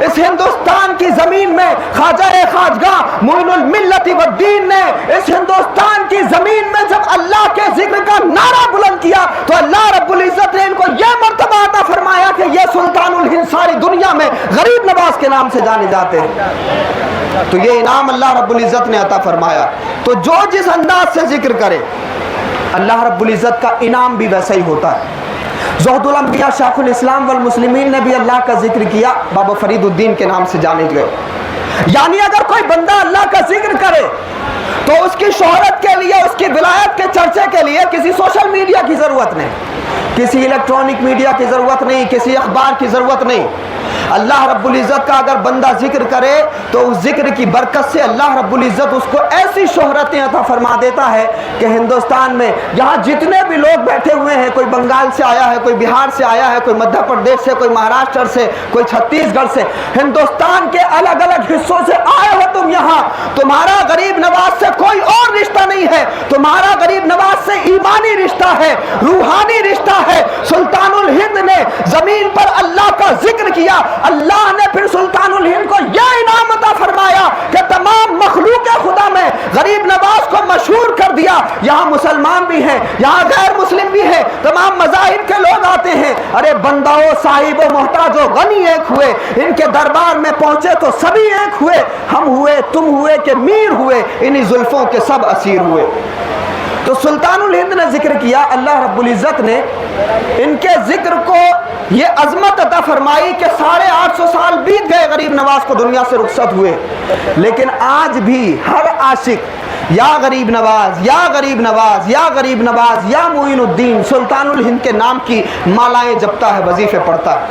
اس ہندوستان کی زمین میں خواجہ خواجگاہ معین الملت والدین نے اس ہندوستان کی زمین میں جب اللہ کے ذکر کا نعرہ بلند کیا تو اللہ رب العزت نے ان کو یہ مرتبہ عطا فرمایا کہ یہ سلطان الہند ساری دنیا میں غریب نواز کے نام سے جانے جاتے ہیں. تو یہ انعام اللہ رب العزت نے عطا فرمایا. تو جو جس انداز سے ذکر کرے اللہ رب العزت کا انعام بھی ویسا ہی ہوتا ہے. زہد الانبیاء شیخ الاسلام والمسلمین نے بھی اللہ کا ذکر کیا, بابا فرید الدین کے نام سے جانے گئے. یعنی اگر کوئی بندہ اللہ کا ذکر کرے تو اس کی شہرت کے لیے, اس کی ولایت کے چرچے کے لیے کسی سوشل میڈیا کی ضرورت نہیں, کسی الیکٹرانک میڈیا کی ضرورت نہیں, کسی اخبار کی ضرورت نہیں. اللہ رب العزت کا اگر بندہ ذکر کرے تو اس ذکر کی برکت سے اللہ رب العزت اس کو ایسی شہرتیں عطا فرما دیتا ہے کہ ہندوستان میں یہاں جتنے بھی لوگ بیٹھے ہوئے ہیں, کوئی بنگال سے آیا ہے, کوئی بہار سے آیا ہے, کوئی مدھیہ پردیش سے, کوئی مہاراشٹر سے, کوئی چھتیس گڑھ سے, ہندوستان کے الگ الگ حصوں سے آئے ہو تم یہاں, تمہارا غریب نواز سے کوئی اور رشتہ نہیں ہے, تمہارا غریب نواز سے ایمانی رشتہ ہے, روحانی رشتہ ہے. سلطان الہند نے زمین پر اللہ کا ذکر کیا, اللہ نے پھر سلطان الہند کو یہ انعام عطا فرمایا کہ تمام مخلوق خدا میں غریب نواز کو مشہور کر دیا. یہاں مسلمان بھی ہیں, یہاں غیر مسلم بھی ہیں, تمام مذاہب کے لوگ آتے ہیں. ارے بنداؤ, صاحب و محتاج و غنی ایک ہوئے, ان کے دربار میں پہنچے تو سبھی ایک ہوئے, ہم ہوئے, تم ہوئے کہ میر ہوئے, انہی زلفوں کے سب اسیر ہوئے. تو سلطان الہند نے ذکر کیا, اللہ رب العزت نے ان کے ذکر کو یہ عظمت عطا فرمائی کہ 850 سال بیت گئے غریب نواز کو دنیا سے رخصت ہوئے, لیکن آج بھی ہر عاشق یا غریب نواز, یا غریب نواز, یا غریب نواز, یا معین الدین, سلطان الہند کے نام کی مالائیں جپتا ہے, وظیفے پڑھتا ہے.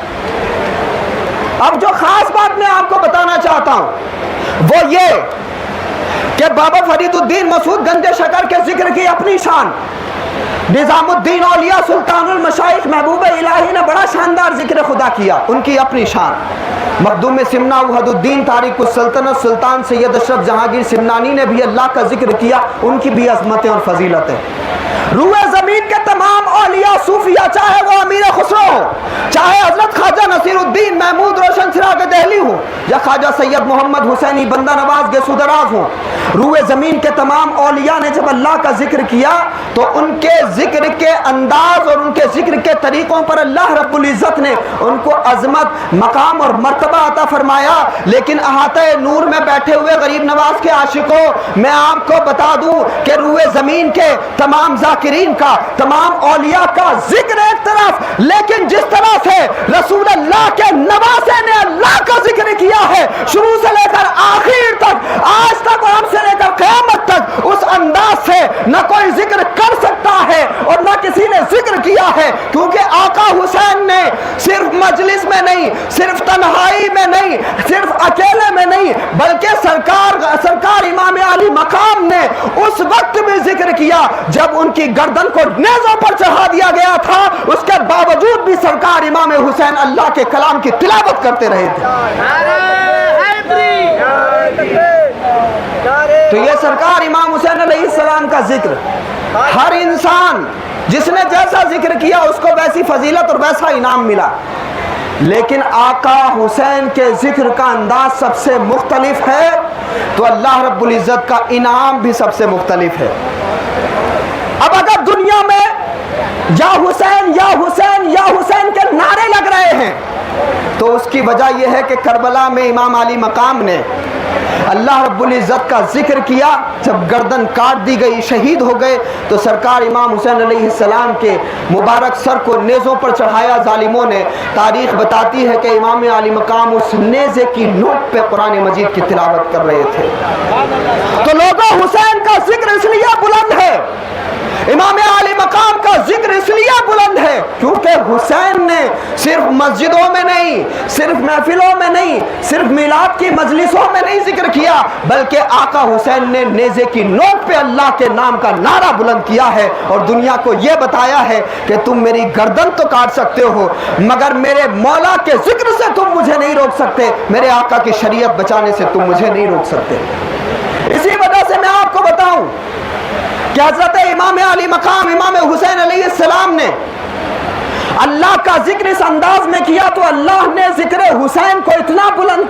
اب جو خاص بات میں آپ کو بتانا چاہتا ہوں وہ یہ کہ بابا فرید الدین مسعود گنج شکر کے ذکر کی اپنی شان, نظام الدین اولیاء سلطان المشائخ محبوب الہی نے بڑا شاندار ذکر خدا کیا, ان کی اپنی شان. مخدوم سمنا وحد الدین تاریخ السلطنت سلطان سید اشرف جہانگیر سمنانی نے بھی اللہ کا ذکر کیا, ان کی بھی عظمتیں اور فضیلتیں. روئے زمین کے تمام اولیاء صوفیہ, چاہے وہ امیر خسرو ہو, چاہے حضرت خواجہ نصیر الدین محمود روشن چراغ دہلی ہو, یا خواجہ سید محمد حسینی بندہ نواز گیسو دراز ہو, روئے زمین کے تمام اولیاء نے جب اللہ کا ذکر کیا تو ان کے ذکر کے انداز اور ان کے ذکر کے طریقوں پر اللہ رب العزت نے ان کو عظمت, مقام اور مرتبہ عطا فرمایا. لیکن احاطہ نور میں بیٹھے ہوئے غریب نواز کے عاشقوں, میں آپ کو بتا دوں کہ روئے زمین کے تمام ذاکرین کا, تمام اولیاء کا ذکر ایک طرف, لیکن جس طرح سے رسول اللہ کے نواسے نے اللہ کا ذکر کیا ہے شروع سے لے کر آخر تک, آج تک اور ہم سے لے کر قیامت تک, اس انداز سے نہ کوئی ذکر کر سکتا ہے اور نہ کسی نے ذکر کیا ہے. کیونکہ آقا حسین نے صرف مجلس میں نہیں, صرف تنہائی میں نہیں, صرف اکیلے میں نہیں, بلکہ سرکار امام علی مقام نے اس وقت بھی ذکر کیا جب ان کی گردن کو نیزوں پر چڑھا دیا گیا تھا, اس کے باوجود بھی سرکار امام حسین اللہ کے کلام کی تلاوت کرتے رہے تھے. تو یہ سرکار امام حسین علیہ السلام کا ذکر, ہر انسان جس نے جیسا ذکر کیا اس کو ویسی فضیلت اور ویسا انعام ملا, لیکن آقا حسین کے ذکر کا انداز سب سے مختلف ہے تو اللہ رب العزت کا انعام بھی سب سے مختلف ہے. اب اگر دنیا میں یا حسین یا حسین یا حسین کے نعرے لگ رہے ہیں تو اس کی وجہ یہ ہے کہ کربلا میں امام علی مقام نے اللہ رب العزت کا ذکر کیا, جب گردن کاٹ دی گئی, شہید ہو گئے, تو سرکار امام حسین علیہ السلام کے مبارک سر کو نیزوں پر چڑھایا ظالموں نے. تاریخ بتاتی ہے کہ امام علی مقام اس نیزے کی نوک پہ قرآن مجید کی تلاوت کر رہے تھے. تو لوگوں, حسین کا ذکر اس لیے بلند ہے, امام علی مقام کا ذکر اس لیے بلند ہے کیونکہ حسین نے صرف مسجدوں میں نہیں, صرف محفلوں میں نہیں, صرف میلاد کی مجلسوں میں نہیں ذکر کیا, بلکہ آقا حسین نے نیزے کی نوک پہ اللہ کے نام کا نعرہ بلند کیا ہے اور دنیا کو یہ بتایا ہے کہ تم میری گردن تو کاٹ سکتے ہو مگر میرے مولا کے ذکر سے تم مجھے نہیں روک سکتے, میرے آقا کی شریعت بچانے سے تم مجھے نہیں روک سکتے. اسی وجہ سے میں آپ کو بتاؤں کہ حضرت امام علی مقام امام حسین علیہ السلام نے اللہ کا ذکر اس انداز میں کیا تو اللہ نے ذکر حسین کو اتنا بلند